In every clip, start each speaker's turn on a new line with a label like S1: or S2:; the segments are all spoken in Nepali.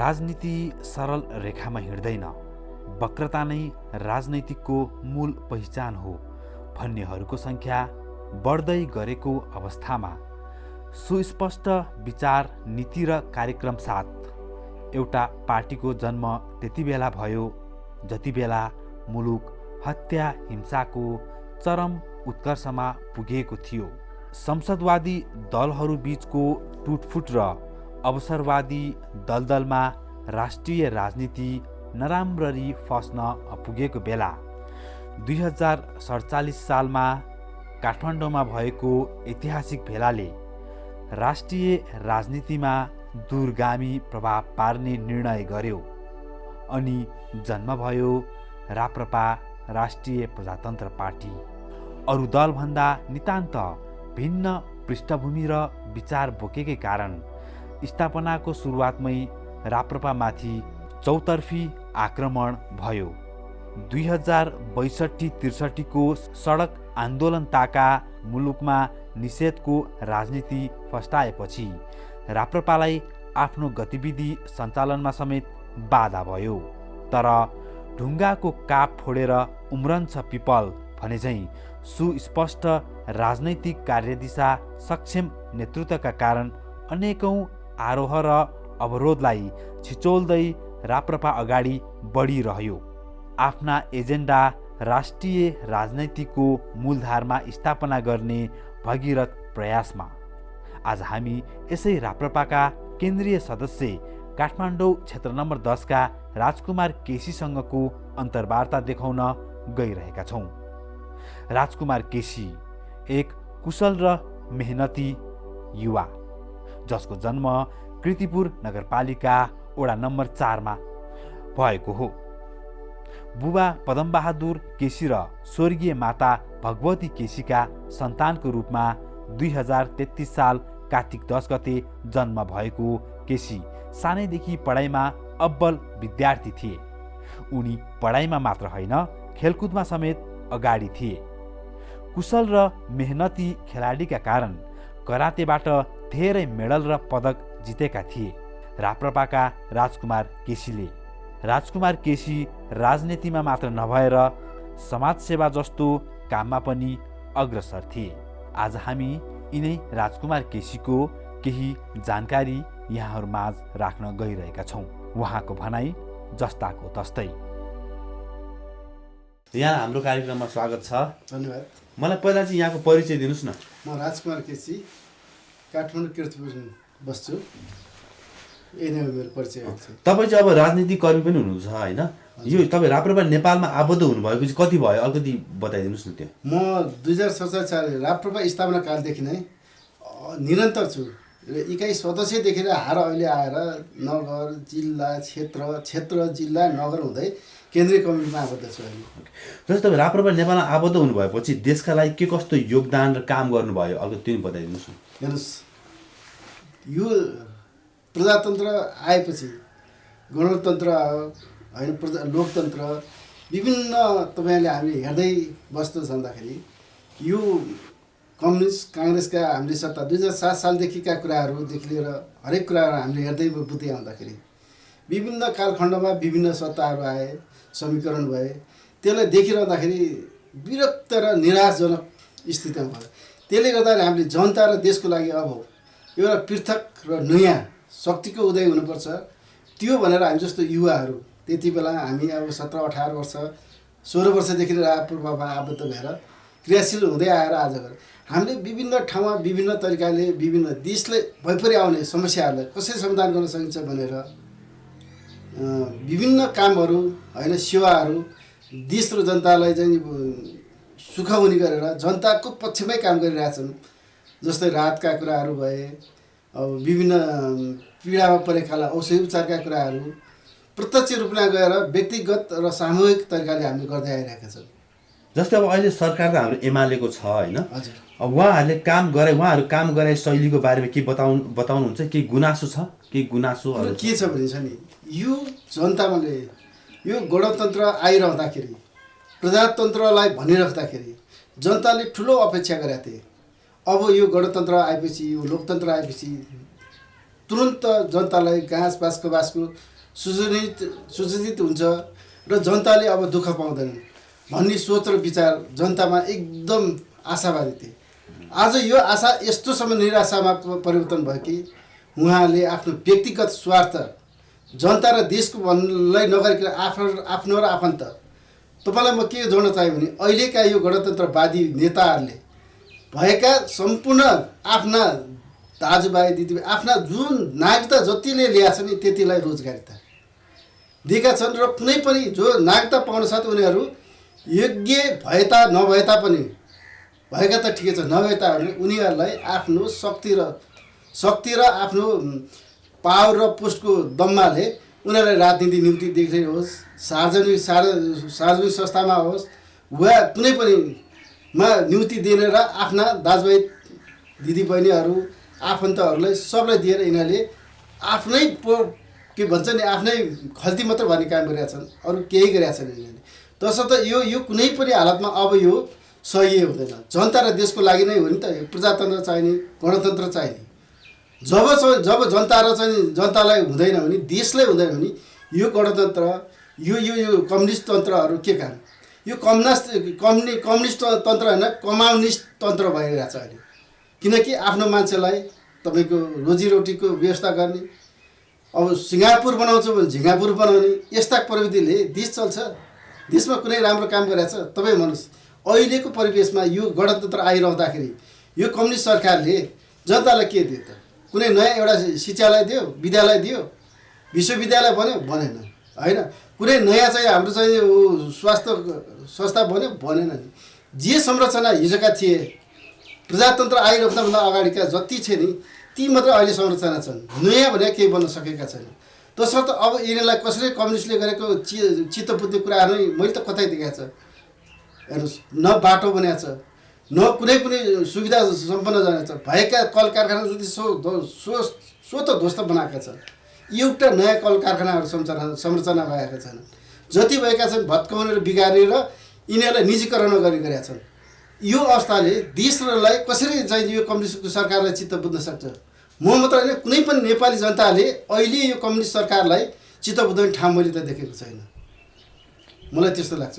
S1: राजनीति सरल रेखामा हिँड्दैन, वक्रता नै राजनैतिकको मूल पहिचान हो भन्नेहरूको संख्या बढ्दै गरेको अवस्थामा सुस्पष्ट विचार, नीति र कार्यक्रम साथ एउटा पार्टीको जन्म त्यति बेला भयो जति बेला मुलुक हत्या हिंसाको चरम उत्कर्षमा पुगेको थियो। संसदवादी दलहरू बीचको टुटफुट र अवसरवादी दलदलमा राष्ट्रिय राजनीति नराम्ररी फस्न पुगेको बेला 2047 सालमा काठमाडौँमा भएको ऐतिहासिक भेलाले राष्ट्रिय राजनीतिमा दूरगामी प्रभाव पार्ने निर्णय गर्यो अनि जन्म भयो राप्रपा, राष्ट्रिय प्रजातन्त्र पार्टी। अरू दलभन्दा नितान्त भिन्न पृष्ठभूमि र विचार बोकेकै कारण स्थापनाको सुरुवातमै राप्रपामाथि चौतर्फी आक्रमण भयो। 2062-63 को सडक आन्दोलन ताका मुलुकमा निषेधको राजनीति फस्टाएपछि राप्रपालाई आफ्नो गतिविधि सञ्चालनमा समेत बाधा भयो। तर ढुङ्गाको काप फोडेर उम्रन्छ पिपल भने झैं सुस्पष्ट राजनैतिक कार्यदिशा, सक्षम नेतृत्वका कारण अनेकौं आरोह र अवरोधलाई छिचोल्दै राप्रपा अगाडि बढिरह्यो, आफ्ना एजेन्डा राष्ट्रिय राजनीतिको मूलधारमा स्थापना गर्ने भगीरथ प्रयासमा। आज हामी यसै राप्रपाका केन्द्रीय सदस्य काठमाडौँ क्षेत्र नम्बर 10 का राजकुमार केसीसँगको अन्तर्वार्ता देखाउन गइरहेका छौँ। राजकुमार केसी एक कुशल र मेहनती युवा जसको जन्म कृतिपुर नगरपालिका वडा नम्बर 4 मा भएको हो। बुबा पदमबहादुर केसी र स्वर्गीय माता भगवती केसीका सन्तानको रूपमा 2033 साल कार्तिक 10 गते जन्म भएको केसी सानैदेखि पढाइमा अब्बल विद्यार्थी थिए। उनी पढाइमा मात्र होइन, खेलकुदमा समेत अगाडि थिए। कुशल र मेहनती खेलाडीका कारण करातेबाट धेरै मेडल र पदक जितेका थिए राप्रपाका राजकुमार केसी राजनीतिमा मात्र नभएर समाजसेवा जस्तो काममा पनि अग्रसर थिए। आज हामी यिनै राजकुमार केसीको केही जानकारी यहाँहरूमाझ राख्न गइरहेका छौँ। उहाँको भनाइ जस्ताको तस्तै। यहाँ हाम्रो कार्यक्रममा स्वागत छ।
S2: धन्यवाद।
S1: मलाई पहिला चाहिँ यहाँको परिचय दिनुस् न।
S2: म राजकुमार केसी, काठमाडौँ कृतिपुर बस्छु। यही नै मेरो परिचय हो।
S1: तपाईँ चाहिँ अब राजनीतिक कर्मी पनि हुनुहुन्छ होइन? यो तपाईँ राप्रपा नेपालमा आबद्ध हुनुभएको चाहिँ कति भयो, अलिकति बताइदिनुहोस् न। त्यो
S2: म 2047 साल राप्रपा स्थापना कालदेखि नै निरन्तर छु र इकाइ सदस्यदेखि हार अहिले आएर नगर, जिल्ला, क्षेत्र, जिल्ला, नगर हुँदै केन्द्रीय कमिटीमा आबद्ध छु अहिले।
S1: जस्तै तपाईँ राप्रपा नेपालमा आबद्ध हुनुभएपछि देशका लागि के कस्तो योगदान र काम गर्नुभयो, अलिकति त्यो बताइदिनुहोस् न।
S2: हेर्नुहोस्, यो प्रजातन्त्र आएपछि गणतन्त्र आयो होइन, लोकतन्त्र विभिन्न तपाईँले हामी हेर्दै बस्नु जाँदाखेरि यो कम्युनिस्ट काङ्ग्रेसका हामीले सत्ता 2007 सालदेखिका कुराहरूदेखि लिएर हरेक कुराहरू हामीले हेर्दै बुझ्दै आउँदाखेरि विभिन्न कालखण्डमा विभिन्न सत्ताहरू आए, समीकरण भए। त्यसलाई देखिरहँदाखेरि विरक्त र निराशजनक स्थितिमा भयो। त्यसले गर्दा हामीले जनता र देशको लागि अब एउटा पृथक र नयाँ शक्तिको उदय हुनुपर्छ। त्यो भनेर हामी जस्तो युवाहरू त्यति बेला हामी अब 17-18 वर्ष 16 वर्षदेखि राप्रपामा आबद्ध भएर क्रियाशील हुँदै आएर आजको हामीले विभिन्न ठाउँमा विभिन्न तरिकाले विभिन्न देशले भइपरि आउने समस्याहरूलाई कसरी समाधान गर्न सकिन्छ भनेर विभिन्न कामहरू होइन, सेवाहरू देश र जनतालाई चाहिँ सुख हुने गरेर जनताको पक्षमै काम गरिरहेछन्। जस्तै राहतका कुराहरू भए, अब विभिन्न पीडामा परेकालाई औषधि उपचारका कुराहरू प्रत्यक्ष रूपमा गएर व्यक्तिगत र सामूहिक तरिकाले हामीले गर्दै आइरहेका छौँ।
S1: जस्तै अब अहिले सरकार त हाम्रो एमालेको छ होइन?
S2: हजुर।
S1: अब उहाँहरू काम गराए शैलीको बारेमा के बताउनुहुन्छ? केही गुनासो छ? केही गुनासोहरू
S2: के छ भने छ नि, यो जनताले यो गणतन्त्र आइरहँदाखेरि, प्रजातन्त्रलाई भनिराख्दाखेरि जनताले ठुलो अपेक्षा गरेका थिए। अब यो गणतन्त्र आएपछि, यो लोकतन्त्र आएपछि तुरन्त जनतालाई घाँस बाँसको सुसूचित हुन्छ र जनताले अब दुःख पाउँदैनन् भन्ने सोच र विचार जनतामा एकदम आशावादी थिए। आज यो आशा यस्तोसम्म निराशामा परिवर्तन भयो कि उहाँले आफ्नो व्यक्तिगत स्वार्थ जनता र देशको भन्नलाई नगरिकन आफ्नो र आफन्त। तपाईँलाई म के जोड्न चाहेँ भने अहिलेका यो गणतन्त्रवादी नेताहरूले भएका सम्पूर्ण आफ्ना दाजुभाइ दिदीभाइ आफ्ना जुन नागरिकता जतिले ल्याएको छ नि त्यतिलाई रोजगारिता दिएका छन् र कुनै पनि जो नागरिकता पाउन साथ उनीहरू योग्य भए नभए तापनि भएका त ठिकै छ नभए तापनि उनीहरूलाई आफ्नो शक्ति र आफ्नो पावर र पोस्टको दम्माले उनीहरूलाई राजनीति नियुक्ति देखिरहेको होस्, सार्वजनिक संस्थामा होस् वा कुनै पनि मा नियुक्ति दिएर आफ्ना दाजुभाइ दिदीबहिनीहरू आफन्तहरूलाई सबलाई दिएर यिनीहरूले आफ्नै के भन्छ नि आफ्नै खल्ती मात्र भन्ने काम गरेका छन्, अरू केही गरेका छन् यिनीहरूले। तसर्थ यो कुनै पनि हालतमा अब यो सही हुँदैन। जनता र देशको लागि नै हो नि त प्रजातन्त्र चाहिने, गणतन्त्र चाहिने। जब जनतालाई हुँदैन भने, देशलाई हुँदैन भने यो गणतन्त्र यो कम्युनिस्ट तन्त्रहरू के काम? यो कम्युनिस्ट तन्त्र होइन, कम्युनिस्ट तन्त्र भइरहेको छ अहिले। किनकि आफ्नो मान्छेलाई तपाईँको रोजीरोटीको व्यवस्था गर्ने, अब सिङ्गापुर बनाउँछु भने झिङ्गापुर बनाउने यस्ता प्रविधिले देश चल्छ? देशमा कुनै राम्रो काम गरेछ? तपाईँ भन्नुहोस्। अहिलेको परिवेशमा यो गणतन्त्र आइरहँदाखेरि यो कम्युनिस्ट सरकारले जनतालाई के दियो त? कुनै नयाँ एउटा शिक्षालय दियो, विद्यालय दियो, विश्वविद्यालय बन्यो? बनेन होइन। कुनै नयाँ चाहिँ हाम्रो चाहिँ स्वास्थ्य संस्था बन्यो? बनेन नि। जे संरचना हिजोका थिए प्रजातन्त्र आइरहनुभन्दा अगाडिका जति छ नि ती मात्र अहिले संरचना छन्, नयाँ भने केही बन्न सकेका छैनन्। तसर्थ अब यिनीहरूलाई कसरी कम्युनिस्टले गरेको चित्त बुझ्ने कुराहरू मैले त कतै देखाएको छ? हेर्नुहोस्, न बाटो बनाएको छ, न कुनै पनि सुविधा सम्पन्न जनाएको छ। भएका कल कारखाना जति स्वत ध्वस्त बनाएका छन्। एउटा नयाँ कल कारखानाहरू संरचना भएका छन्। जति भएका छन् भत्काउने र बिगारेर यिनीहरूलाई निजीकरण गरेका छन्। यो अवस्थाले देशलाई कसरी चाहिँ यो कम्युनिस्ट सरकारलाई चित्त बुझ्न सक्छ? म मात्र होइन, कुनै पनि नेपाली जनताले अहिले यो कम्युनिस्ट सरकारलाई चित्त बुझ्ने ठाउँ मैले त देखेको छैन। मलाई त्यस्तो लाग्छ।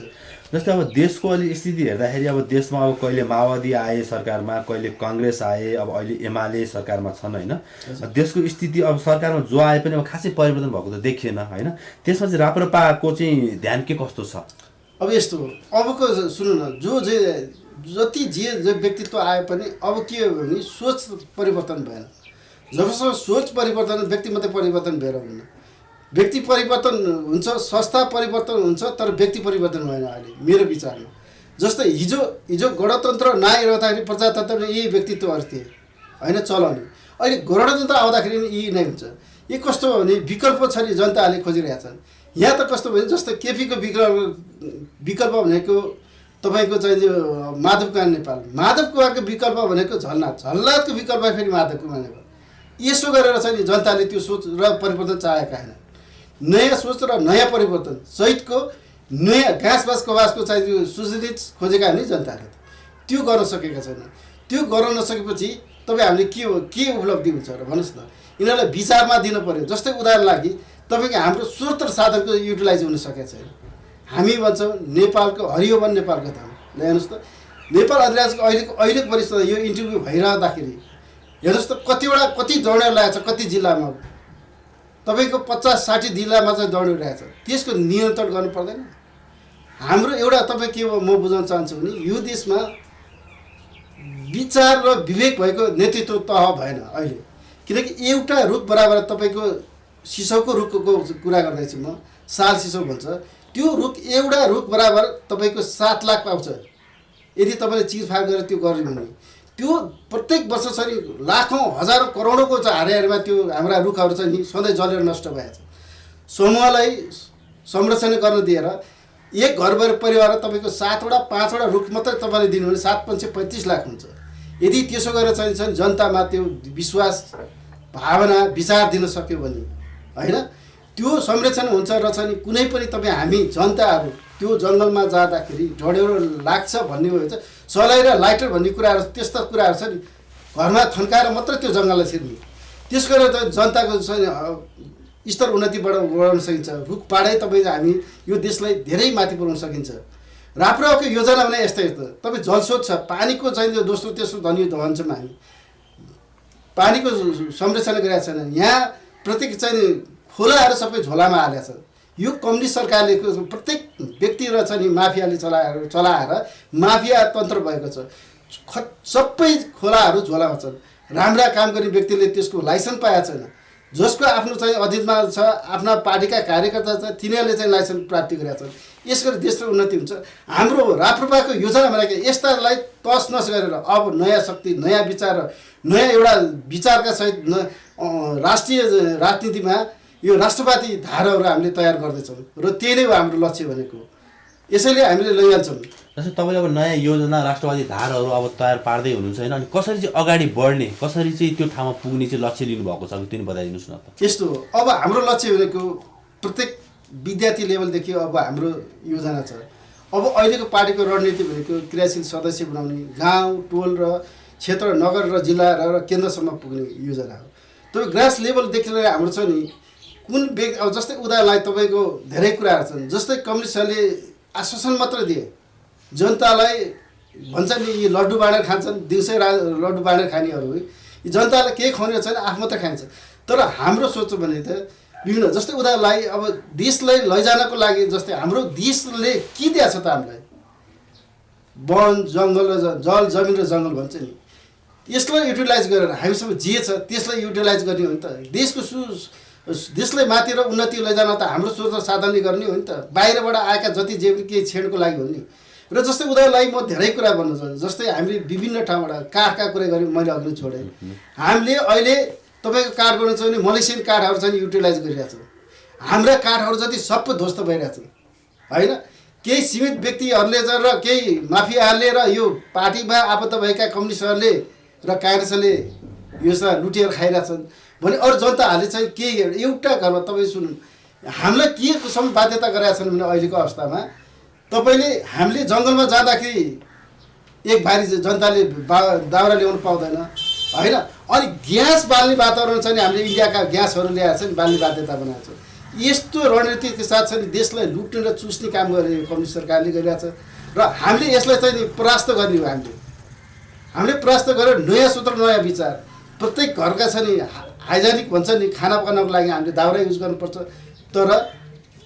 S1: जस्तै अब देशको अहिले स्थिति हेर्दाखेरि अब देशमा अब कहिले माओवादी आए सरकारमा, कहिले कङ्ग्रेस आए, अब अहिले एमाले सरकारमा छन् होइन। देशको स्थिति अब सरकारमा जो आए पनि अब खासै परिवर्तन भएको त देखिएन होइन। त्यसमा चाहिँ राप्रपाको चाहिँ ध्यान के कस्तो छ?
S2: अब यस्तो हो, अबको सुन्नु न, जति व्यक्तित्व आए पनि अब के हो भने सोच परिवर्तन भएन। जबसम्म सोच परिवर्तन, व्यक्ति मात्रै परिवर्तन भएर हुन्न। व्यक्ति परिवर्तन हुन्छ, संस्था परिवर्तन हुन्छ, तर व्यक्ति परिवर्तन भएन अहिले मेरो विचारमा। जस्तै हिजो गणतन्त्र नआइरहँदाखेरि प्रजातन्त्र यही व्यक्तित्वहरू थिए होइन चलाउने। अहिले गणतन्त्र आउँदाखेरि यी नै हुन्छ। यो कस्तो हो भने विकल्प छ नि जनताहरूले खोजिरहेका छन्। यहाँ त कस्तो भयो जस्तो केपीको विकल्प भनेको तपाईँको चाहिँ माधव कुमार नेपाल, माधव कुमारको विकल्प भनेको झलनाथको विकल्प फेरि माधव कुमार नेपाल। यसो गरेर चाहिँ जनताले त्यो सोच र परिवर्तन चाहेका होइन। नयाँ सोच र नयाँ परिवर्तन सहितको नयाँ घाँस कबासको चाहिँ त्यो सुसूचित खोजेका नि जनताले त्यो गर्न सकेका छैन। त्यो गर्न नसकेपछि तपाईँ हामीले के उपलब्धि हुन्छ र भन्नुहोस् न? यिनीहरूलाई विचारमा दिनु पर्यो। जस्तै उदाहरण लागि तपाईँको हाम्रो स्रोत र साधनको युटिलाइज हुन सकेको छैन। हामी भन्छौँ नेपालको हरियो वन नेपालको धाम। ल हेर्नुहोस् त, नेपाल अधिराजको अहिलेको परिस्थिति यो इन्टरभ्यू भइरहँदाखेरि हेर्नुहोस् त कति दौडेर ल्याएको छ, कति जिल्लामा तपाईँको 50-60 जिल्लामा चाहिँ दौडिरहेको छ। त्यसको नियन्त्रण गर्नु पर्दैन? हाम्रो एउटा तपाईँ के म बुझाउन चाहन्छु भने यो देशमा विचार र विवेक भएको नेतृत्व तह भएन अहिले। किनकि एउटा रुख बराबर तपाईँको सिसौको रुखको कुरा गर्दैछु म, साल सिसौ भन्छ। त्यो रुख एउटा रुख बराबर तपाईँको 7 लाख पाउँछ यदि तपाईँले चिरफार गरेर त्यो गर्यो भने। त्यो प्रत्येक वर्ष चाहिँ लाखौँ हजारौँ करोडौँको चाहिँ हारेमा त्यो हाम्रा रुखहरू चाहिँ नि सधैँ जलेर नष्ट भएको छ। समूहलाई संरक्षण गर्न दिएर एक घर परिवार तपाईँको 7वटा 5वटा रुख मात्रै तपाईँले दिनु भने 7-35 लाख हुन्छ। यदि त्यसो गरेर चाहिँ जनतामा त्यो विश्वास भावना विचार दिन सक्यो भने होइन त्यो संरक्षण हुन्छ र चाहिँ कुनै पनि तपाईँ हामी जनताहरू त्यो जङ्गलमा जाँदाखेरि ढडेलो लाग्छ भन्ने हो चाहिँ सलाई र लाइटर भन्ने कुराहरू त्यस्ता कुराहरू छ नि घरमा थन्काएर मात्रै त्यो जङ्गललाई छिर्ने। त्यस गरेर चाहिँ जनताको चाहिँ स्तर उन्नति बढाउन सकिन्छ। रुखपातै तपाईँले हामी यो देशलाई धेरै माथि पुर्याउन सकिन्छ। राप्रपाको योजना भने यस्तै तपाईँ जलस्रोत छ, पानीको चाहिँ दोस्रो तेस्रो धनी भन्छौँ हामी, पानीको संरक्षण गरेका छैन। यहाँ प्रत्येक चाहिँ खोलाहरू सबै झोलामा हालेका छन्। यो कम्युनिस्ट सरकारले प्रत्येक व्यक्ति र चाहिँ माफियाले चलाएर माफिया तन्त्र भएको छ। सबै खोलाहरू झोलामा छन्। राम्रा काम गर्ने व्यक्तिले त्यसको लाइसेन्स पाएको छैन। जसको आफ्नो चाहिँ अधीनमा छ, आफ्ना पार्टीका कार्यकर्ता छ, तिनीहरूले चाहिँ लाइसेन्स प्राप्ति गरेका छन्। यस गरी देशको उन्नति हुन्छ। हाम्रो राप्रपाको योजना भनेको यस्तालाई तसनस गरेर अब नयाँ शक्ति, नयाँ विचार, नयाँ एउटा विचारका सहित राष्ट्रिय राजनीतिमा यो राष्ट्रवादी धाराहरू हामीले तयार गर्दैछौँ र त्यही नै हो हाम्रो लक्ष्य भनेको। यसैले हामीले लैजान्छौँ।
S3: जस्तै तपाईँले अब नयाँ योजना राष्ट्रवादी धारहरू अब तयार पार्दै हुनुहुन्छ होइन, अनि कसरी चाहिँ अगाडि बढ्ने, कसरी चाहिँ त्यो ठाउँमा पुग्ने चाहिँ लक्ष्य लिनुभएको छ त्यो बताइदिनुहोस् न त।
S2: यस्तो अब हाम्रो लक्ष्य भनेको प्रत्येक विद्यार्थी लेभलदेखि अब हाम्रो योजना छ। अब अहिलेको पार्टीको रणनीति भनेको क्रियाशील सदस्य बनाउने, गाउँ टोल र क्षेत्र, नगर र जिल्ला र केन्द्रसम्म पुग्ने योजना हो। तपाईँ ग्रास लेभलदेखि लिएर हाम्रो छ नि कुन व्यक्ति, अब जस्तै उदाहरणलाई तपाईँको धेरै कुराहरू छन्। जस्तै कम्युनिस्टहरूले आश्वासन मात्र दिए, जनतालाई भन्छ नि यी लड्डु बाँडेर खान्छन्, दिउँसै लड्डु बाँडेर खानेहरू, यी जनतालाई केही खुवाउने छैन, आफू मात्र खान्छ। तर हाम्रो सोच भने त विभिन्न, जस्तै उदाहरणलाई अब देशलाई लैजानको लागि जस्तै हाम्रो देशले के दिएको छ त हामीलाई, वन जङ्गल र जल जमिन र जङ्गल भन्छ नि, यसलाई युटिलाइज गरेर हामीसँग जे छ त्यसलाई युटिलाइज गर्ने हो नि त। देशलाई माथि र उन्नति लैजान त हाम्रो स्रोत साधनले गर्ने हो नि त। बाहिरबाट आएका जति जे पनि केही छेडको लागि हो नि। र जस्तै उदाहरणलाई म धेरै कुरा भन्नु चाहन्छु। जस्तै हामीले विभिन्न ठाउँबाट काठका कुरा गऱ्यौँ, मैले अघि छोडेँ। हामीले अहिले तपाईँको काठ गर्नु छ भने मलेसियन काठहरू चाहिँ युटिलाइज गरिरहेको छौँ। हाम्रा काठहरू जति सबै ध्वस्त भइरहेको छ होइन। केही सीमित व्यक्तिहरूले र केही माफियाहरूले र यो पार्टीमा आबद्ध भएका कम्युनिस्टहरूले र काङ्ग्रेसले यो लुटेर खाइरहेछन् भने अरू जनताहरूले चाहिँ केही एउटा घरमा तपाईँ सुन्नु, हामीलाई के सम्म बाध्यता गरेका छन् भने अहिलेको अवस्थामा तपाईँले हामीले जङ्गलमा जाँदाखेरि एक भारी जनताले दाउरा ल्याउनु पाउँदैन होइन। अनि ग्यास बाल्ने वातावरण चाहिँ हामीले इन्डियाका ग्यासहरू ल्याएर चाहिँ बाल्ने बाध्यता बनाएको छ। यस्तो रणनीतिको साथ चाहिँ देशलाई लुट्ने र चुस्ने काम गरेको कम्युनिस्ट सरकारले गरिरहेको छ र हामीले यसलाई चाहिँ परास्त गर्ने हो। हामीले परास्त गरेर नयाँ सूत्र, नयाँ विचार, प्रत्येक घरका छ नि हाइजेनिक भन्छ नि, खाना पकाउनको लागि हामीले दाउरा युज गर्नुपर्छ। तर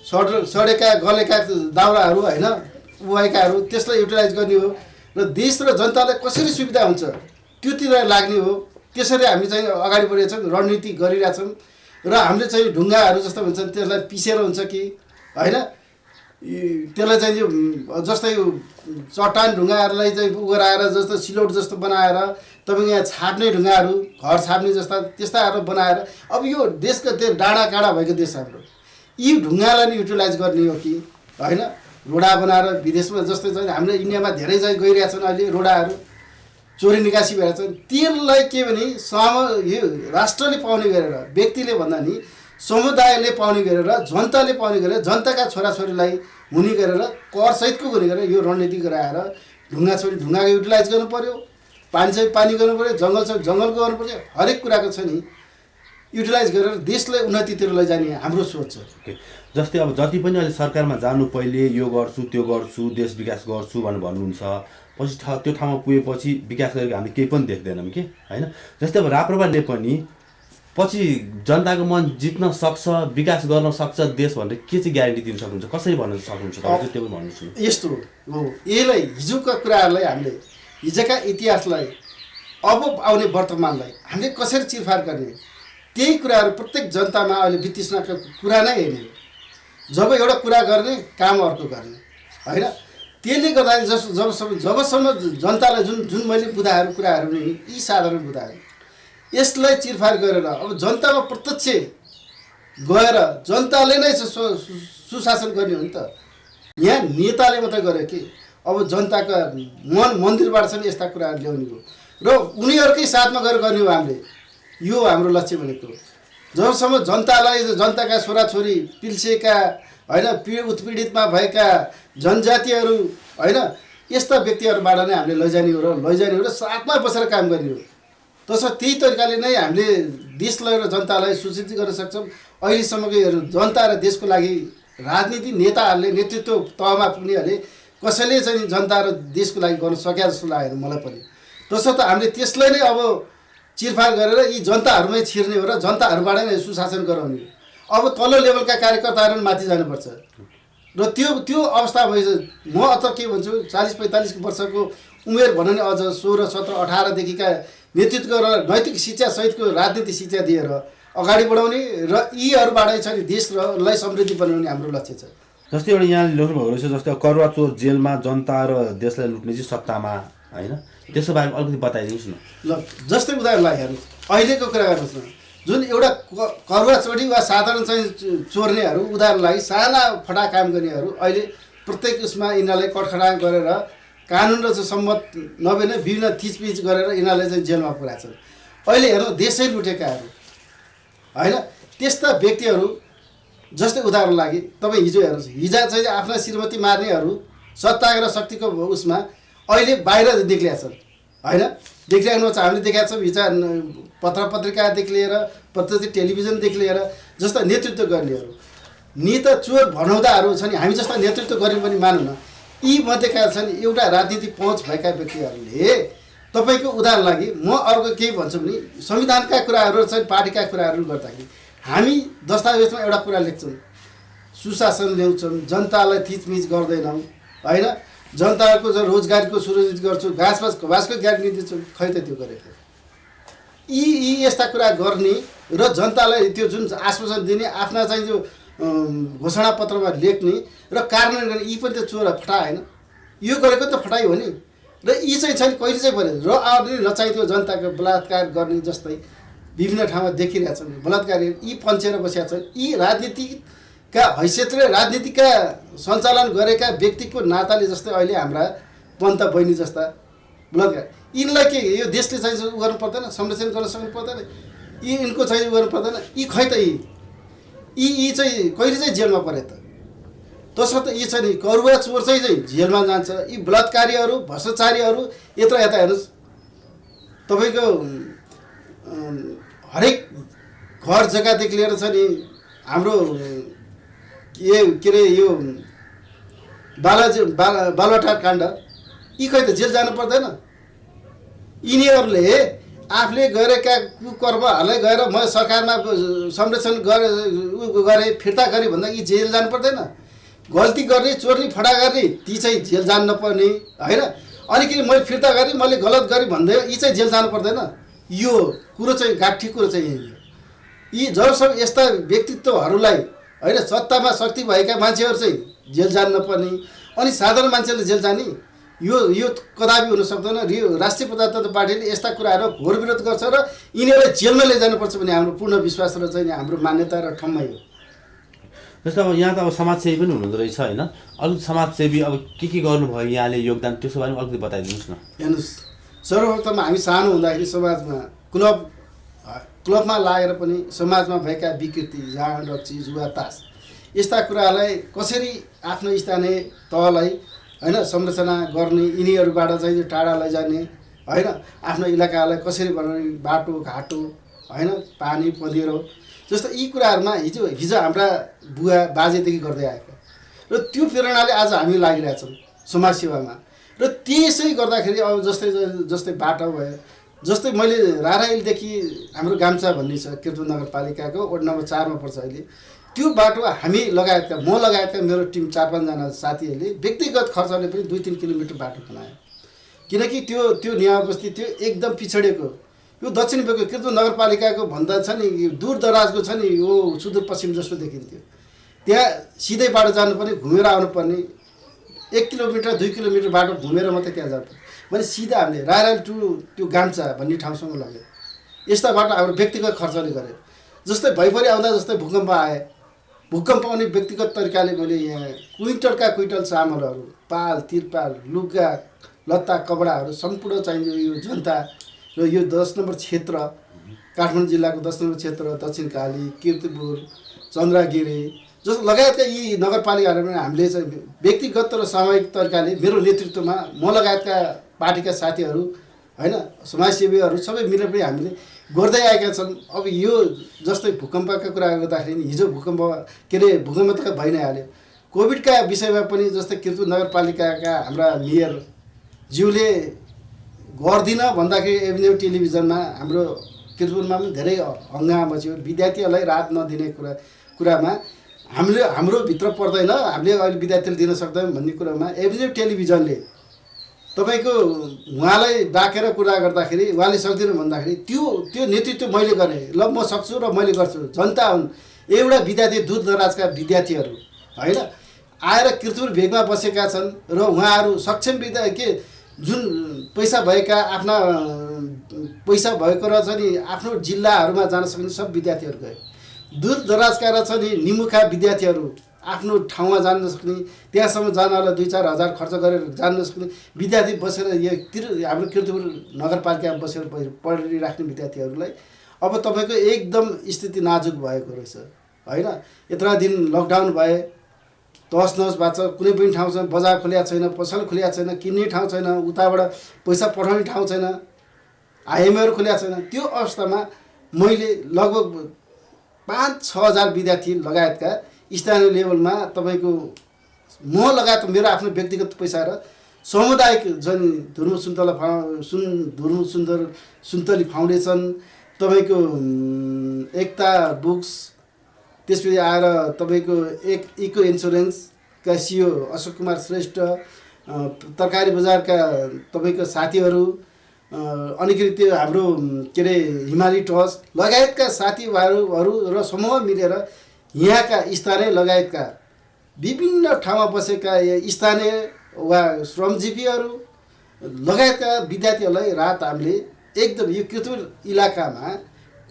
S2: सडेका गलेका दाउराहरू होइन, उभाएकाहरू, त्यसलाई युटिलाइज गर्ने हो र देश र जनतालाई कसरी सुविधा हुन्छ त्योतिर लाग्ने हो। त्यसरी हामी चाहिँ अगाडि बढेका छौँ, रणनीति गरिरहेछौँ। र हामीले चाहिँ ढुङ्गाहरू जस्तो भन्छन् त्यसलाई पिसेर हुन्छ कि होइन, त्यसलाई चाहिँ यो जस्तै यो चट्टान ढुङ्गाहरूलाई चाहिँ गराएर जस्तो सिलौट जस्तो बनाएर तपाईँको यहाँ छाप्ने ढुङ्गाहरू, घर छाप्ने जस्ता त्यस्ताहरू बनाएर अब यो देशको त्यो डाँडा काँडा भएको देश हाम्रो, यी ढुङ्गालाई नि युटिलाइज गर्ने हो कि होइन। रोडा बनाएर विदेशमा जस्तै चाहिँ हाम्रो इन्डियामा धेरै चाहिँ गइरहेछन् अहिले रोडाहरू, चोरी निकासी भइरहेको छ। त्यसलाई के भने यो राष्ट्रले पाउने गरेर, व्यक्तिले भन्दा नि समुदायले पाउने गरेर, जनताले पाउने गरेर, जनताका छोराछोरीलाई हुने गरेर, करसहितको हुने गरेर यो रणनीति गराएर ढुङ्गाको युटिलाइज गर्नु पऱ्यो, पानी चाहिँ पानी गर्नु पऱ्यो, जङ्गल चाहिँ जङ्गलको गर्नु पऱ्यो। हरेक कुराको छ नि युटिलाइज गरेर देशलाई उन्नतितिर लैजाने हाम्रो सोच छ।
S3: जस्तै अब जति पनि अहिले सरकारमा जानु पहिले यो गर्छु त्यो गर्छु देश विकास गर्छु भनेर भन्नुहुन्छ, पछि त्यो ठाउँमा पुगेपछि विकास गरेको हामी केही पनि देख्दैनौँ कि होइन। जस्तै अब राप्रपाले पनि पछि जनताको मन जित्न सक्छ, विकास गर्न सक्छ देश भनेर के चाहिँ ग्यारेन्टी दिन सक्नुहुन्छ, कसरी भन्न सक्नुहुन्छ तपाईँ त्यो पनि भन्नुहोस् न।
S2: यस्तो हो, यसलाई हिजोका कुराहरूलाई हामीले, हिजोका इतिहासलाई, अब आउने वर्तमानलाई हामीले कसरी चिरफार गर्ने, त्यही कुराहरू प्रत्येक जनतामा अहिले वितृष्णाको कुरा नै हेर्ने हो। जब एउटा कुरा गर्ने काम अर्को गर्ने होइन। त्यसले गर्दाखेरि जबसम्म जनतालाई जुन मैले बुझाएको कुराहरू नि यी साधारण बुझाएँ, यसलाई चिरफार गरेर अब जनतामा प्रत्यक्ष गएर जनताले नै सुशासन गर्ने हो नि त। यहाँ नेताले मात्रै गरे कि अब जनताका मन्दिरबाट चाहिँ यस्ता कुराहरू ल्याउने हो र उनीहरूकै साथमा गएर गर्ने हो हामीले। यो हाम्रो लक्ष्य भनेको जबसम्म जनतालाई, जनताका छोराछोरी, पिल्सेका होइन, उत्पीडितमा भएका जनजातिहरू होइन, यस्ता व्यक्तिहरूबाट नै हामीले लैजाने हो र साथमा बसेर काम गर्ने हो। तसर्थ त्यही तरिकाले नै हामीले देशलाई र जनतालाई सूचित गर्न सक्छौँ। अहिलेसम्मको जनता र देशको लागि राजनीति नेताहरूले नेतृत्व तहमा पुग्नेहरूले कसैले चाहिँ जनता र देशको लागि गर्न सके जस्तो लागेन मलाई पनि। तसर्थ हामीले त्यसलाई नै अब चिरफार गरेर यी जनताहरूमै छिर्ने हो र जनताहरूबाट नै सुशासन गराउने हो। अब तल्लो लेभलका कार्यकर्ताहरू माथि जानुपर्छ र त्यो अवस्था भएछ। म अझ के भन्छु, 40-45 वर्षको उमेर भनौँ नि, अझ 16, 17, 18देखिका नेतृत्व गरेर नैतिक शिक्षा सहितको राजनीतिक शिक्षा दिएर अगाडि बढाउने र यीहरूबाटै चाहिँ देशलाई समृद्धि बनाउने हाम्रो लक्ष्य छ।
S3: जस्तै एउटा यहाँले लेख्नुभएको रहेछ, जस्तै करुवा चोर जेलमा जनता र देशलाई लुट्ने चाहिँ सत्तामा, होइन? त्यसको बारेमा अलिकति बताइदिनुहोस् न।
S2: ल, जस्तै उदाहरणलाई हेर्नुहोस्, अहिलेको कुरा गर्नुहोस् न, जुन एउटा करुवा चोरी वा साधारण चाहिँ चोर्नेहरू, उदाहरणलाई साना फटा काम गर्नेहरू अहिले प्रत्येक उसमा यिनीहरूलाई कटखडा गरेर कानुन र सम्मत नभए नै विभिन्न थिचपिच गरेर यिनीहरूलाई चाहिँ जेलमा पुर्याएको छ। अहिले हेर्नु, देशै लुटेकाहरू, होइन? त्यस्ता व्यक्तिहरू, जस्तै उदाहरण लागि तपाईँ हिजो हेर्नुहोस्, हिजो चाहिँ आफ्ना श्रीमती मार्नेहरू सत्ताग्रह शक्तिको उसमा अहिले बाहिर निक्लिया छन्, होइन? देखिराख्नु छ, हामीले देखाएको छौँ। हिजो पत्र पत्रिकादेखि लिएर प्रत्यक्ष टेलिभिजनदेखि लिएर जस्ता नेतृत्व गर्नेहरू, नेता चोर भनाउँदाहरू छन्, हामी जस्ता नेतृत्व गर्ने पनि मानौँ न, यी मध्येका छन् एउटा राजनीतिक पहुँच भएका व्यक्तिहरूले। तपाईँको उदाहरण लागि म अर्को केही भन्छु भने, संविधानका कुराहरू चाहिँ पार्टीका कुराहरू गर्दाखेरि हामी दस्तावेजमा एउटा कुरा लेख्छौँ, सुशासन ल्याउँछौँ, जनतालाई थिचमिच गर्दैनौँ, होइन? जनताको रोजगारीको सुनिश्चित गर्छु, घाँसको ग्यारेन्टी दिन्छु, खै त त्यो गरेको। यी यस्ता कुरा गर्ने र जनतालाई त्यो जुन आश्वासन दिने, आफ्ना चाहिँ जो घोषणापत्रमा लेख्ने र कार्यान्वयन गर्ने, यी पनि त चोर फटा होइन? यो गरेको त फटाइ हो नि। र यी चाहिँ छैन, कहिले चाहिँ पऱ्यो र अरूले नचाहिँदो जनताको बलात्कार गर्ने जस्तै विभिन्न ठाउँमा देखिरहेका छन्। बलात्कारी यी पन्छेर बसेका छन्। यी राजनीतिका हैसियतले राजनीतिका सञ्चालन गरेका व्यक्तिको नाताले जस्तै अहिले हाम्रा पन्त बहिनी जस्ता बलात्कार, यिनलाई के यो देशले चाहिँ उ गर्नु पर्दैन, संरक्षण गर्न सक्नु पर्दैन, यिनको चाहिँ उ गर्नु पर्दैन? यी खै त यी चाहिँ कहिले चाहिँ जेलमा परे त? तसर्थ यी चाहिँ नि करुवा चोर चाहिँ जेलमा जान्छ। यी बलात्कारीहरू, भ्रष्टाचारीहरू यता हेर्नुहोस्, तपाईँको हरेक घर जग्गादेखि लिएर छ नि हाम्रो के अरे यो बालुवाटार काण्ड, यी खै त जेल जानु पर्दैन? यिनीहरूले आफूले गरेका कुकर्महरूलाई गएर म सरकारमा संरक्षण गरेँ फिर्ता गरेँ भन्दा यी जेल जानु पर्दैन? गल्ती गर्ने, चोर्ने, फटा गर्ने, ती चाहिँ जेल जानु नपर्ने, होइन? अनि किन मैले फिर्ता गरेँ, मैले गलत गरेँ भन्दै यी चाहिँ जेल जानु पर्दैन? यो कुरो चाहिँ गाठी कुरो चाहिँ यही हो। यी जबसम्म यस्ता व्यक्तित्वहरूलाई, होइन, सत्तामा शक्ति भएका मान्छेहरू चाहिँ जेल जानु नपर्ने, अनि साधारण मान्छेले जेल जाने, यो कदापि हुन सक्दैन। यो राष्ट्रिय प्रजातन्त्र पार्टीले यस्ता कुराहरू घोर विरोध गर्छ र यिनीहरूलाई जेलमा लैजानुपर्छ भन्ने हाम्रो पूर्ण विश्वास र चाहिँ हाम्रो मान्यता र ठम्मै हो।
S3: जस्तो अब यहाँ त अब समाजसेवी पनि हुनुहुँदो रहेछ, होइन? अलिक समाजसेवी अब के गर्नुभयो यहाँले योगदान, त्यसको बारेमा अलिकति बताइदिनुहोस् न।
S2: हेर्नुहोस्, सर्वप्रथम हामी सानो हुँदाखेरि समाजमा क्लबमा लागेर पनि समाजमा भएका विकृति, जाँड रक्सी, जुवा, तास यस्ता कुरालाई कसरी आफ्नो स्थानीय तहलाई, होइन, संरचना गर्ने, यिनीहरूबाट चाहिँ टाढा लैजाने, होइन, आफ्नो इलाकालाई कसरी बनाउने, बाटो घाटो, होइन, पानी पँधेरो जस्तो यी कुराहरूमा हिजो हाम्रा बुवा बाजेदेखि गर्दै आएका र त्यो प्रेरणाले आज हामी लागिरहेछौँ समाजसेवामा। र त्यसै गर्दाखेरि अब जस्तै बाटो भयो, जस्तै मैले राराइलदेखि हाम्रो गाम्चा भन्ने छ, किर्तपुर नगरपालिकाको वार्ड नम्बर 4मा पर्छ अहिले, त्यो बाटो हामी लगायतका, म लगायतका मेरो टिम 4-5जना साथीहरूले व्यक्तिगत खर्चले पनि 2-3 किलोमिटर बाटो बनायो। किनकि त्यो नियाबस्ती त्यो एकदम पिछडिएको, यो दक्षिण भेगको किर्तपुर नगरपालिकाको भन्दा छ नि दूर दराजको छ नि, यो सुदूरपश्चिम जस्तो देखिन्थ्यो। त्यहाँ सिधै बाटो जानुपर्ने, घुमेर आउनुपर्ने, 1 किलोमिटर 2 किलोमिटर बाटो घुमेर मात्रै त्यहाँ जानुपर्छ भने सिधा हामीले राराइल टु त्यो गाम्चा भन्ने ठाउँसम्म लग्यो। यस्ता बाटो हाम्रो व्यक्तिगत खर्चले गऱ्यो। जस्तै भइपरि आउँदा जस्तै भूकम्प आए, भूकम्प आउने व्यक्तिगत तरिकाले मैले यहाँ क्विन्टल चामलहरू, पाल तिरपाल, लुगा लत्ता कपडाहरू सम्पूर्ण चाहिने यो जनता र यो 10 नम्बर क्षेत्र, काठमाडौँ जिल्लाको 10 नम्बर क्षेत्र, दक्षिण काली, किर्तिपुर, चन्द्रगिरी जस्तो लगायतका यी नगरपालिकाहरूमा हामीले चाहिँ व्यक्तिगत र सामूहिक तरिकाले मेरो नेतृत्वमा म लगायतका पार्टीका साथीहरू होइन समाजसेवीहरू सबै मिलेर पनि हामीले गर्दै आएका छन्। अब यो जस्तै भूकम्पका कुरा गर्दाखेरि हिजो भूकम्प के अरे भूकम्प त भइ नै हाल्यो। कोभिडका विषयमा पनि जस्तै किर्तपुर नगरपालिकाका हाम्रा मेयरज्यूले गर्दिनँ भन्दाखेरि एभिन्यू टेलिभिजनमा हाम्रो किर्तपुरमा पनि धेरै हङ्गामा थियो। विद्यार्थीहरूलाई राहत नदिने कुरामा हाम्रो भित्र पर्दैन, हामीले अहिले विद्यार्थीले दिन सक्दैनौँ भन्ने कुरामा एभिन्यू टेलिभिजनले तपाईँको उहाँलाई डाकेर कुरा गर्दाखेरि उहाँले सक्दिनँ भन्दाखेरि त्यो नेतृत्व मैले गरेँ, ल म सक्छु र मैले गर्छु। जनता हुन्, एउटा विद्यार्थी दूर दराजका विद्यार्थीहरू होइन आएर किर्तपुर भेगमा बसेका छन् र उहाँहरू सक्षम जुन पैसा भएका आफ्ना पैसा भएको रहेछ नि आफ्नो जिल्लाहरूमा जान सक्ने सब विद्यार्थीहरू गए। दूर दराजका रहेछ नि निमुखा विद्यार्थीहरू आफ्नो ठाउँमा जान नसक्ने, त्यहाँसम्म जानलाई 2-4 हजार खर्च गरेर जान नसक्ने विद्यार्थी बसेर हाम्रो किर्तपुर नगरपालिकामा बसेर पढिराख्ने विद्यार्थीहरूलाई अब तपाईँको एकदम स्थिति नाजुक भएको रहेछ होइन। यत्रो दिन लकडाउन भए, तहस नहस भएको छ, कुनै पनि ठाउँ छैन, बजार खुलिया छैन, पसल खुलिया छैन, किन्ने ठाउँ छैन, उताबाट पैसा पठाउने ठाउँ छैन, आइएमआईहरू खुलिया छैन। त्यो अवस्थामा मैले लगभग 5-6 हजार विद्यार्थी लगायतका स्थानीय लेभलमा तपाईँको म लगायत मेरो आफ्नो व्यक्तिगत पैसा र सामुदायिक जुन सुन्तली फाउन्डेसन, तपाईँको एकता बुक्स, त्यसपछि आएर तपाईँको इको इन्सुरेन्सका सिओ अशोक कुमार श्रेष्ठ, तरकारी बजारका तपाईँको साथीहरू, अनिखेरि त्यो हाम्रो के अरे हिमाली ट्रस्ट लगायतका साथीभाइहरू र समूह मिलेर यहाँका स्थानीय लगायतका विभिन्न ठाउँमा बसेका स्थानीय वा श्रमजीवीहरू लगायतका विद्यार्थीहरूलाई राहत हामीले एकदम यो किर्तपुर इलाकामा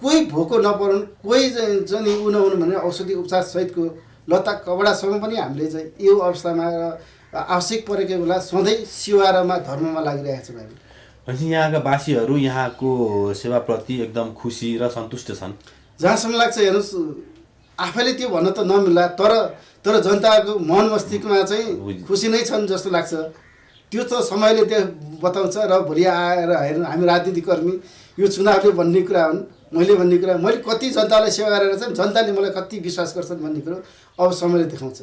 S2: कोही भोको नपरुन्, कोही चाहिँ उ नहुनु भने औषधि उपचार सहितको लत्ता कपडासम्म पनि हामीले चाहिँ यो अवस्थामा आवश्यक परेको बेला सधैँ सिवारमा धर्ममा लागिरहेका छौँ हामी।
S3: भनेपछि यहाँका वासीहरू यहाँको सेवाप्रति एकदम खुसी र सन्तुष्ट छन्।
S2: जहाँसम्म लाग्छ हेर्नुहोस्, आफैले त्यो भन्न त नमिल्ला, तर जनताको मन मस्तिष्कमा चाहिँ खुसी नै छन् जस्तो लाग्छ। त्यो त समयले त्यो बताउँछ र भोलि आएर हेर्नु हामी राजनीतिकर्मी यो चुनावले भन्ने कुरा हुन्, मैले कति जनतालाई सेवा गरेर चाहिँ जनताले मलाई कति विश्वास गर्छन् भन्ने कुरो अब समयले देखाउँछ।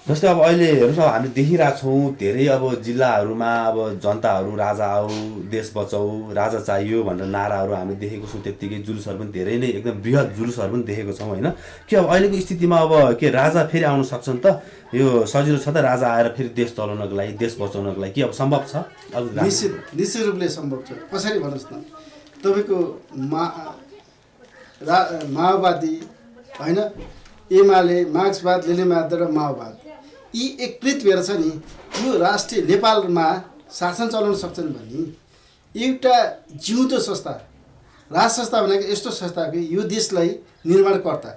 S3: जस्तै अब अहिले हेर्नुहोस्, अब हामी देखिरहेको छौँ धेरै अब जिल्लाहरूमा अब जनताहरू राजा आऊ, देश बचाऊ, राजा चाहियो भनेर नाराहरू हामी देखेको छौँ। त्यत्तिकै जुलुसहरू पनि धेरै नै एकदम बृहत जुलुसहरू पनि देखेको छौँ होइन। कि अब अहिलेको स्थितिमा अब के राजा फेरि आउन सक्छन् त? यो सजिलो छ त राजा आएर फेरि देश चलाउनको लागि, देश बचाउनको लागि के अब सम्भव छ? अब
S2: निश्चित रूपले सम्भव छ। कसरी भन्नुहोस् न, तपाईँको माओवादी होइन, एमाले, मार्क्सवाद, लेनिनवाद र माओवाद यी एकीकृत भएर छ नि यो राष्ट्रिय नेपालमा शासन चलाउन सक्छन् भने एउटा जिउँदो संस्था, राज संस्था भनेको यस्तो संस्था कि यो देशलाई निर्माणकर्ता,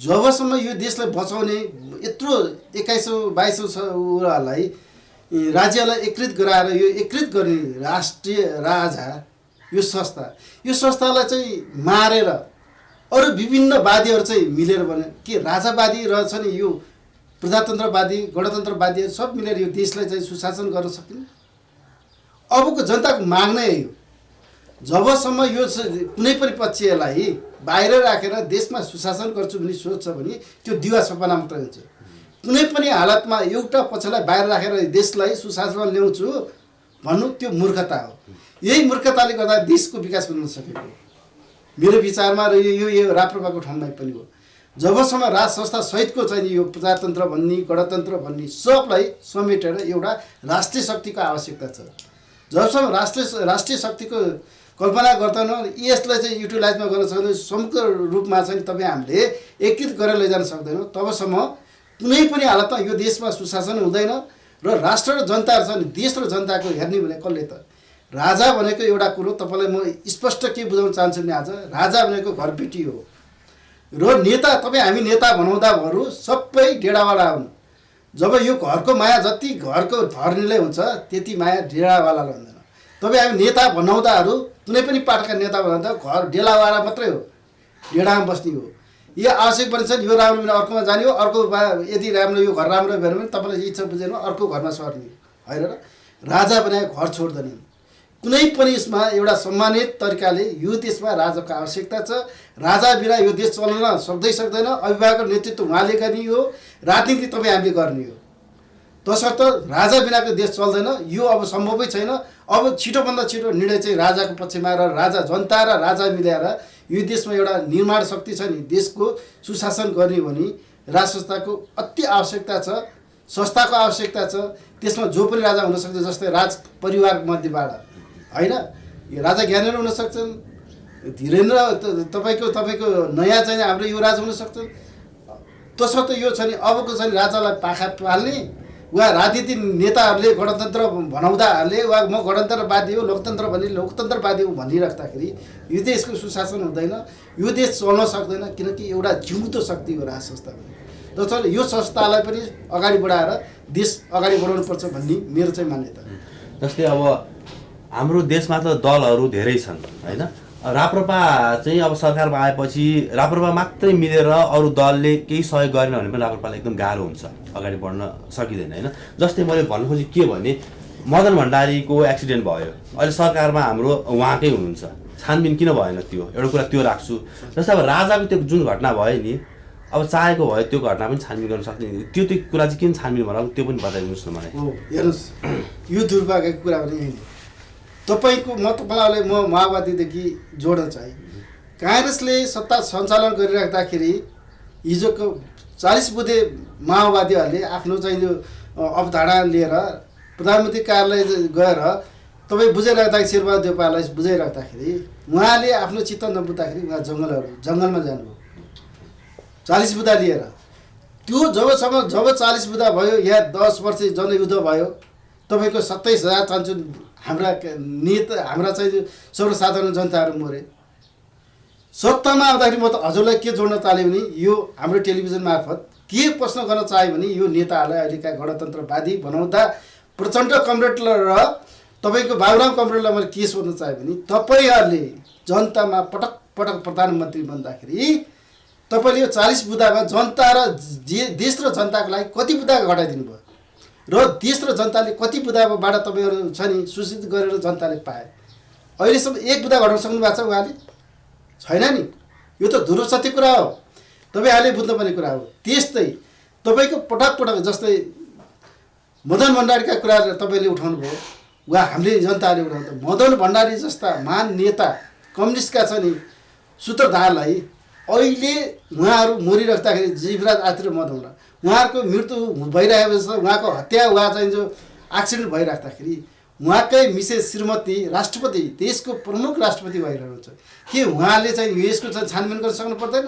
S2: जबसम्म यो देशलाई बचाउने यत्रो 2100-2200लाई राज्यलाई एकीकृत गराएर यो एकीकृत गर्ने राष्ट्रिय राजा यो संस्थालाई चाहिँ मारेर अरू विभिन्न वादीहरू चाहिँ मिलेर भने के राजावादी रहेछ नि यो प्रजातन्त्रवादी गणतन्त्रवादीहरू सब मिलेर यो देशलाई चाहिँ सुशासन गर्न सकिन्छ। अबको जनताको माग नै हो, जबसम्म यो कुनै पनि पक्षलाई बाहिर राखेर देशमा सुशासन गर्छु भन्ने सोच्छ भने त्यो दिवा सपना मात्रै हुन्छ। कुनै पनि हालतमा एउटा पक्षलाई बाहिर राखेर देशलाई सुशासनमा ल्याउँछु भन्नु त्यो मूर्खता हो। यही मूर्खताले गर्दा देशको विकास गर्न सकेको मेरो विचारमा र यो राप्रपाको ठाउँमा पनि हो। जबसम्म राज संस्था सहितको चाहिँ यो प्रजातन्त्र भन्ने गणतन्त्र भन्ने सबलाई समेटेर एउटा राष्ट्रिय शक्तिको आवश्यकता छ। जबसम्म राष्ट्रिय शक्तिको कल्पना गर्दैन, यसलाई चाहिँ युटिलाइजमा गर्न सक्दैन, समग्र रूपमा चाहिँ तपाईँ हामीले एकीकृत गरेर लैजान सक्दैनौँ, तबसम्म कुनै पनि हालतमा यो देशमा सुशासन हुँदैन र राष्ट्र र जनताहरू छ नि देश र जनताको हेर्ने भने कसले त? राजा भनेको एउटा कुरो तपाईँलाई म स्पष्ट के बुझाउन चाहन्छु भने आज राजा भनेको घरबेटी हो र नेता तपाईँ हामी नेता बनाउँदाहरू सबै डेढावाला हुन्। जब यो घरको माया जति घरको धर्नेलाई हुन्छ त्यति माया डेढावालालाई हुँदैन। तपाईँ हामी नेता बनाउँदाहरू कुनै पनि पार्टीका नेता बनाउँदा घर डेढावाला मात्रै हो, डेढामा बस्ने हो। यो आवश्यक पर्छ यो राम्रो भने अर्कोमा जाने हो, अर्को यदि राम्रो यो घर राम्रो भएन भने तपाईँलाई इच्छा बुझेन अर्को घरमा सर्ने होइन र राजा बनाए घर छोड्दैनन्। कुनै पनि यसमा एउटा सम्मानित तरिकाले यो देशमा राजाको आवश्यकता छ। राजा बिना यो देश चल्न सक्दैन। अभिभावकको नेतृत्व उहाँले गर्ने हो, राजनीति तपाईँ हामीले गर्ने हो। तसर्थ राजा बिनाको देश चल्दैन, यो अब सम्भवै छैन। अब छिटोभन्दा छिटो निर्णय चाहिँ राजाको पक्षमा र राजा जनता र राजा मिलाएर यो देशमा एउटा निर्माण शक्ति छ नि, देशको सुशासन गर्ने हो भने राज संस्थाको अति आवश्यकता छ, संस्थाको आवश्यकता छ। त्यसमा जो पनि राजा हुनसक्छ, जस्तै राज परिवार मध्येबाट होइन, यो राजा ज्ञानेन्द्र हुन सक्छन्, धीरेन्द्र तपाईँको नयाँ चाहिँ हाम्रो युवराज हुन सक्छन्। तसर्थ यो छ नि अबको चाहिँ राजालाई पाखा पाल्ने वा राजनीति नेताहरूले गणतन्त्र भनाउँदाहरूले वा म गणतन्त्रवादी हो, लोकतन्त्र भने लोकतन्त्रवादी हो भनिराख्दाखेरि यो देशको सुशासन हुँदैन, यो देश चल्न सक्दैन। किनकि एउटा जिउँदो शक्ति हो राज संस्था भने। तसर्थ यो संस्थालाई पनि अगाडि बढाएर देश अगाडि बढाउनुपर्छ भन्ने मेरो चाहिँ मान्यता।
S3: जस्तै अब हाम्रो देशमा त दलहरू धेरै छन् होइन, राप्रपा चाहिँ अब सरकारमा आएपछि राप्रपा मात्रै मिलेर अरू दलले केही सहयोग गरेन भने पनि राप्रपालाई एकदम गाह्रो हुन्छ, अगाडि बढ्न सकिँदैन होइन। जस्तै मैले भन्नु खोजेँ के भने मदन भण्डारीको एक्सिडेन्ट भयो, अहिले सरकारमा हाम्रो उहाँकै हुनुहुन्छ, छानबिन किन भएन? त्यो एउटा कुरा त्यो राख्छु। जस्तै अब राजाको त्यो जुन घटना भयो नि, अब चाहेको भयो त्यो घटना पनि छानबिन गर्न सक्ने, त्यो कुरा चाहिँ किन छानबिन भएर त्यो पनि बताइदिनुहोस् न मलाई।
S2: हो हेर्नुहोस्, यो दुर्भाग्यको कुरा पनि यही तपाईँको तपाईँलाई म माओवादीदेखि जोड्न चाहे। काङ्ग्रेसले सत्ता सञ्चालन गरिराख्दाखेरि हिजोको 40 बुधे माओवादीहरूले आफ्नो चाहिँ यो अवधारणा लिएर प्रधानमन्त्री कार्यालय गएर तपाईँ बुझाइराख्दाखेरि शेरबहादुर देउपालाई बुझाइराख्दाखेरि उहाँले आफ्नो चित्त नबुझ्दाखेरि उहाँ जङ्गलमा जानुभयो 40 बुधा लिएर। त्यो जब 40 बुधा भयो, यहाँ 10 वर्ष जनयुद्ध भयो, तपाईँको 27,000 चान्चु हाम्रा चाहिँ सर्वसाधारण जनताहरू मरे। सत्तामा आउँदाखेरि म त हजुरलाई के जोड्न चाहेँ भने यो हाम्रो टेलिभिजन मार्फत के प्रश्न गर्न चाहेँ भने यो नेताहरूलाई अहिलेका गणतन्त्रवादी बनाउँदा प्रचण्ड कमरेड र तपाईँको बाबुराम कमरेडलाई मैले के सोध्न चाहेँ भने तपाईँहरूले जनतामा पटक पटक प्रधानमन्त्री बन्दाखेरि तपाईँले यो 40 बुदामा जनता र देश र जनताको लागि कति बुदा घटाइदिनु भयो र देश र जनताले कति बुदाबाट तपाईँहरू छ नि सूचित गरेर जनताले पाए? अहिलेसम्म 1 बुदा घटाउन सक्नु भएको छ उहाँले? छैन नि। यो त ध्रुव सत्य कुरा हो, तपाईँहरूले बुझ्नुपर्ने कुरा हो। त्यस्तै तपाईँको पटक पटक जस्तै मदन भण्डारीका कुराहरू तपाईँले उठाउनु भयो वा हामीले जनताले उठाउँदा मदन भण्डारी जस्ता महान नेता कम्युनिस्टका छ नि सूत्रधारलाई अहिले उहाँहरू मरिराख्दाखेरि जीवराज आतिर मदन उहाँहरूको मृत्यु भइरहेको छ, उहाँको हत्या वा चाहिँ जो एक्सिडेन्ट भइराख्दाखेरि उहाँकै मिसेस श्रीमती राष्ट्रपति, देशको प्रमुख राष्ट्रपति भइरहनुहुन्छ, के उहाँले चाहिँ यसको चाहिँ छानबिन गर्न सक्नु पर्दैन?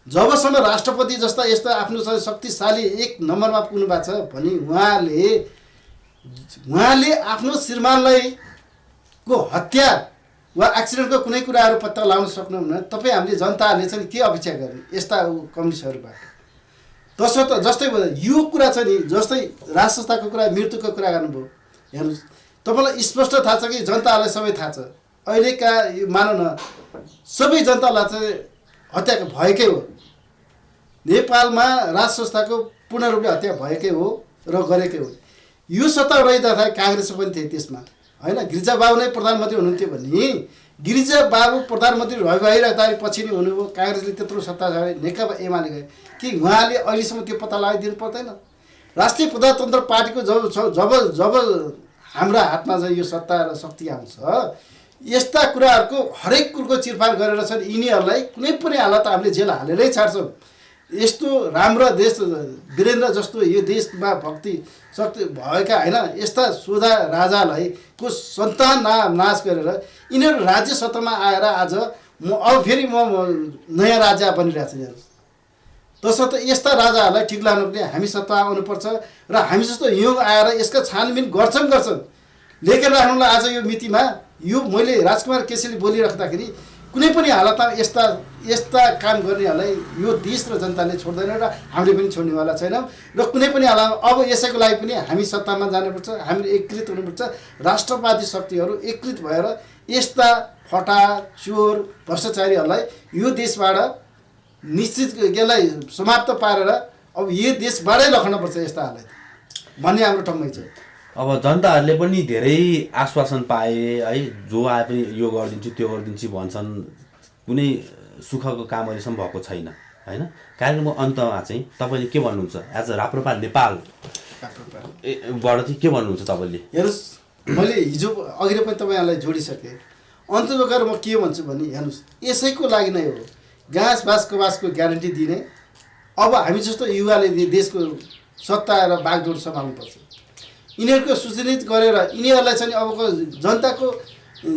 S2: जबसम्म राष्ट्रपति जस्ता यस्ता आफ्नो शक्तिशाली 1 नम्बरमा पुग्नु भएको छ भने उहाँले आफ्नो श्रीमानलाई को हत्या वा एक्सिडेन्टको कुनै कुराहरू पत्ता लगाउन सक्नुहुन्न। तपाईँ हामीले जनताहरूले चाहिँ के अपेक्षा गर्ने यस्ता कम्युनिस्टहरूबाट? तसर्थ जस्तै यो कुरा छ नि, जस्तै राज संस्थाको कुरा, मृत्युको कुरा गर्नुभयो। हेर्नुहोस्, तपाईँलाई स्पष्ट थाहा छ कि जनताहरूलाई सबै थाहा छ, अहिलेका मानौँ न सबै जनतालाई चाहिँ हत्या भएकै हो। नेपालमा राज संस्थाको पूर्ण रूपले हत्या भएकै हो र गरेकै हो। यो सत्ता रहिँदाखेरि काङ्ग्रेस पनि थिए त्यसमा होइन, गिरिजाबाबु नै प्रधानमन्त्री हुनुहुन्थ्यो भने गिरिजाबाबु प्रधानमन्त्री भइराख्दाखेरि पछि नै हुनुभयो, काङ्ग्रेसले त्यत्रो सत्ता छाडे नेकपा एमाले गए कि उहाँले अहिलेसम्म त्यो पत्ता लगाइदिनु पर्दैन? राष्ट्रिय प्रजातन्त्र पार्टीको जब हाम्रा हातमा चाहिँ यो सत्ता र शक्ति आउँछ, यस्ता कुराहरूको हरेक कुरोको चिरफार गरेर चाहिँ यिनीहरूलाई कुनै पनि हालत हामीले जेल हालेरै छाड्छौँ। यस्तो राम्रो देश वीरेन्द्र जस्तो यो देशमा भक्ति शक्ति भएका होइन यस्ता सोधा राजालाई को सन्तान नाश गरेर यिनीहरू राज्य सत्तामा आएर आज अब फेरि म नयाँ राजा बनिरहेको छु। तसर्थ यस्ता राजाहरूलाई ठिक लाग्नु पनि हामी सत्ता आउनुपर्छ र हामी जस्तो युग आएर यसका छानबिन गर्छन् लेखेर राख्नुलाई आज यो मितिमा यो मैले राजकुमार केसीले बोलिराख्दाखेरि कुनै पनि हालतमा यस्ता काम गर्नेहरूलाई यो देश र जनताले छोड्दैन र हामीले पनि छोड्नेवाला छैनौँ र कुनै पनि हालतमा अब यसैको लागि पनि हामी सत्तामा जानुपर्छ, हामीले एकीकृत हुनुपर्छ। राष्ट्रवादी शक्तिहरू एकीकृत भएर यस्ता फटा चोर भ्रष्टाचारीहरूलाई यो देशबाट निश्चित यसलाई समाप्त पारेर अब यो देशबाटै लखड्नुपर्छ यस्ता हालत भन्ने हाम्रो ठम्मै छ।
S3: अब जनताहरूले पनि धेरै आश्वासन पाए है, जो आए पनि यो गरिदिन्छु त्यो गरिदिन्छु भन्छन्, कुनै सुखको काम अहिलेसम्म भएको छैन होइन। कार्यक्रमको अन्तमा चाहिँ तपाईँले के भन्नुहुन्छ एज अ राप्रपा नेपाल बाट चाहिँ के भन्नुहुन्छ तपाईँले?
S2: हेर्नुहोस्, मैले हिजो अघि पनि तपाईँहरूलाई जोडिसकेँ। अन्तमा गएर म के भन्छु भने हेर्नुहोस्, यसैको लागि नै हो घाँस बाँस कबासको ग्यारेन्टी दिने। अब हामी जस्तो युवाले देशको सत्ता र बागडोर सम्हाल्नुपर्छ। यिनीहरूको सुचिन्हित गरेर यिनीहरूलाई चाहिँ अबको जनताको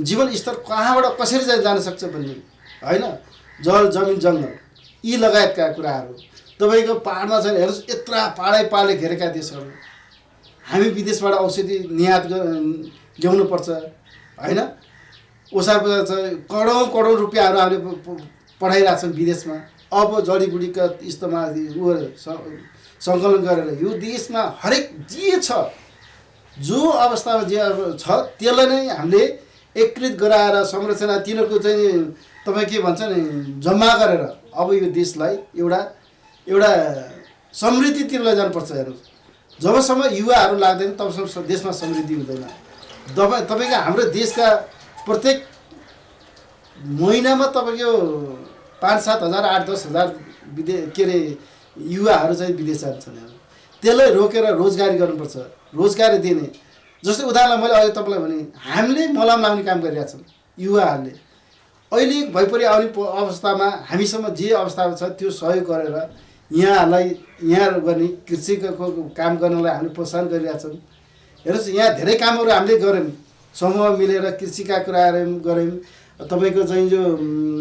S2: जीवन स्तर कहाँबाट कसरी जान सक्छ भन्ने होइन, जल जमिन जङ्गल यी लगायतका कुराहरू। तपाईँको पाहाडमा चाहिँ हेर्नुहोस्, यत्रा पाहाडै घेरेका देशहरू, हामी विदेशबाट औषधि निर्यात ल्याउनुपर्छ होइन। ओसार पसार चाहिँ करोडौँ रुपियाँहरू हामीले पठाइरहेछौँ विदेशमा। अब जडीबुटीका इस्तेमाल सङ्कलन गरेर यो देशमा हरेक जे छ, जो अवस्थामा जे छ त्यसलाई नै हामीले एकीकृत गराएर संरचना तिनीहरूको चाहिँ तपाईँ के भन्छ नि जम्मा गरेर अब यो देशलाई एउटा समृद्धितिर लैजानुपर्छ। हेर्नुहोस्, जबसम्म युवाहरू लाग्दैन तबसम्म देशमा समृद्धि हुँदैन। तपाईँको हाम्रो देशका प्रत्येक महिनामा तपाईँको 5-7 हजार 8-10 हजार युवाहरू चाहिँ विदेश जान्छन्। त्यसलाई रोकेर रोजगारी गर्नुपर्छ, रोजगारी दिने। जस्तै उदाहरण मैले अहिले तपाईँलाई भने हामीले मलाम लाउने काम गरिरहेछौँ। युवाहरूले अहिले भइपरि आउने अवस्थामा हामीसँग जे अवस्थामा छ त्यो सहयोग गरेर यहाँ गर्ने कृषिको काम गर्नलाई हामीले प्रोत्साहन गरिरहेछौँ। हेर्नुहोस्, यहाँ धेरै कामहरू हामीले गऱ्यौँ, समूह मिलेर कृषिका कुराहरू गऱ्यौँ। तपाईँको चाहिँ जो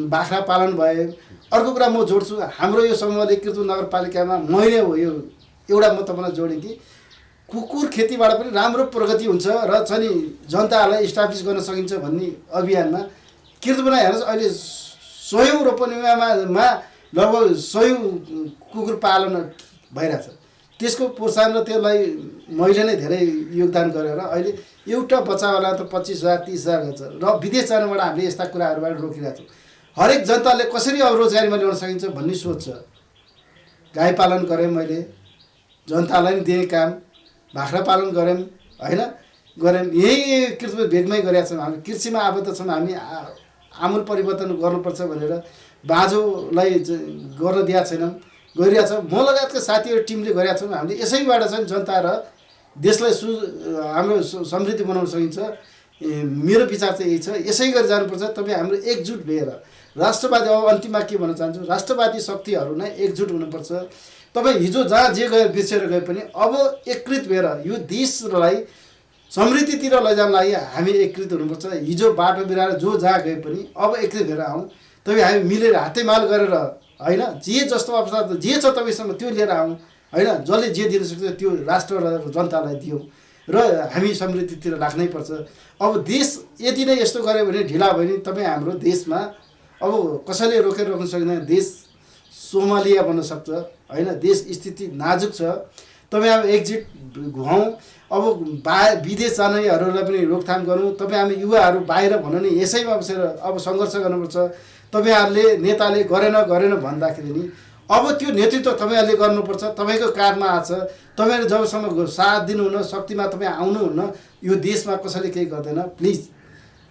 S2: बाख्रा पालन भए। अर्को कुरा म जोड्छु, हाम्रो यो समूहले कृतु नगरपालिकामा मैले हो यो एउटा म तपाईँलाई जोडेँ कि कुकुर खेतीबाट पनि राम्रो प्रगति हुन्छ र चाहिँ जनताहरूलाई इस्टाब्लिस गर्न सकिन्छ भन्ने अभियानमा कृतुमा हेर्नुहोस् अहिले 100 रोपनीमा लगभग 100 कुकुर पालन भइरहेछ। त्यसको प्रोत्साहन र त्यसलाई मैले नै धेरै योगदान गरेर अहिले एउटा बच्चावाला त 25,000 30,000 गर्छ र विदेश जानबाट हामीले यस्ता कुराहरूबाट रोकिरहेको छौँ। हरेक जनताले कसरी अब रोजगारीमा ल्याउन सकिन्छ भन्ने सोच छ। गाई पालन गरेँ मैले, जनतालाई नि दिने काम, बाख्रा पालन गऱ्यौँ होइन, यही कृषि भेगमै गरेका छौँ। हामी कृषिमा आबद्ध छौँ। हामी आमूल परिवर्तन गर्नुपर्छ भनेर बाँझोलाई गर्न दिएको छैनौँ, गरिरहेछ। म लगायतका साथीहरू टिमले गरेका छौँ। हामीले यसैबाट चाहिँ जनता र देशलाई हाम्रो समृद्धि बनाउन सकिन्छ। मेरो विचार चाहिँ यही छ, यसै गरी जानुपर्छ। तपाईँ हाम्रो एकजुट भएर राष्ट्रवादी, अब अन्तिममा के भन्न चाहन्छु, राष्ट्रवादी शक्तिहरू नै एकजुट हुनुपर्छ। तपाईँ हिजो जहाँ जे गए बिर्सेर गए पनि अब एकीकृत भएर यो देशलाई समृद्धितिर लैजान लागि हामी एकीकृत हुनुपर्छ। हिजो बाटो बिराएर जो जहाँ गए पनि अब एकीकृत भएर आउँ। तपाईँ हामी मिलेर हातेमाल गरेर होइन, जे जस्तो अवस्था जे छ तपाईँसँग त्यो लिएर आउँ होइन। जसले जे दिन सक्छ त्यो राष्ट्र र जनतालाई दियौँ र हामी समृद्धितिर लाग्नैपर्छ। अब देश यति नै यस्तो गऱ्यो भने ढिला भयो भने तपाईँ हाम्रो देशमा अब कसैले रोकेर रोक्न सक्दैन। देश सोमालिया बन्न सक्छ होइन। देश स्थिति नाजुक छ। तपाईँ अब एकजुट हौँ। अब विदेश जानेहरूलाई पनि रोकथाम गरौँ। तपाईँ हामी युवाहरू बाहिर भनौँ नि यसैमा बसेर अब सङ्घर्ष गर्नुपर्छ। तपाईँहरूले नेताले गरेन भन्दाखेरि नि अब त्यो नेतृत्व तपाईँहरूले गर्नुपर्छ। तपाईँको काँधमा आछ। तपाईँहरू जबसम्म साथ दिनुहुन्न, शक्तिमा तपाईँ आउनुहुन्न, यो देशमा कसैले केही गर्दैन। प्लिज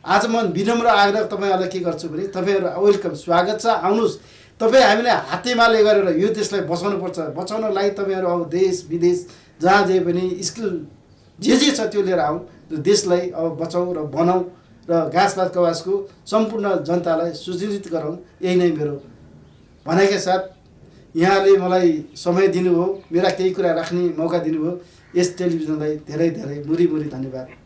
S2: आज म विनम्र आग्रह तपाईँहरूलाई के गर्छु भने तपाईँहरू वेलकम, स्वागत छ, आउनुहोस्। तपाईँ हामीले हातेमाले गरेर यो देशलाई बचाउनुपर्छ। बचाउनलाई तपाईँहरू अब देश विदेश जहाँ जे पनि स्किल जे छ त्यो लिएर आउँ र देशलाई अब बचाउँ र बनाउँ र घाँसपात कबासको सम्पूर्ण जनतालाई सुचिन्हित गरौँ। यही नै मेरो भनाइका साथ यहाँले मलाई समय दिनुभयो, मेरा केही कुरा राख्ने मौका दिनुभयो। यस टेलिभिजनलाई धेरै धेरै मुरी धन्यवाद।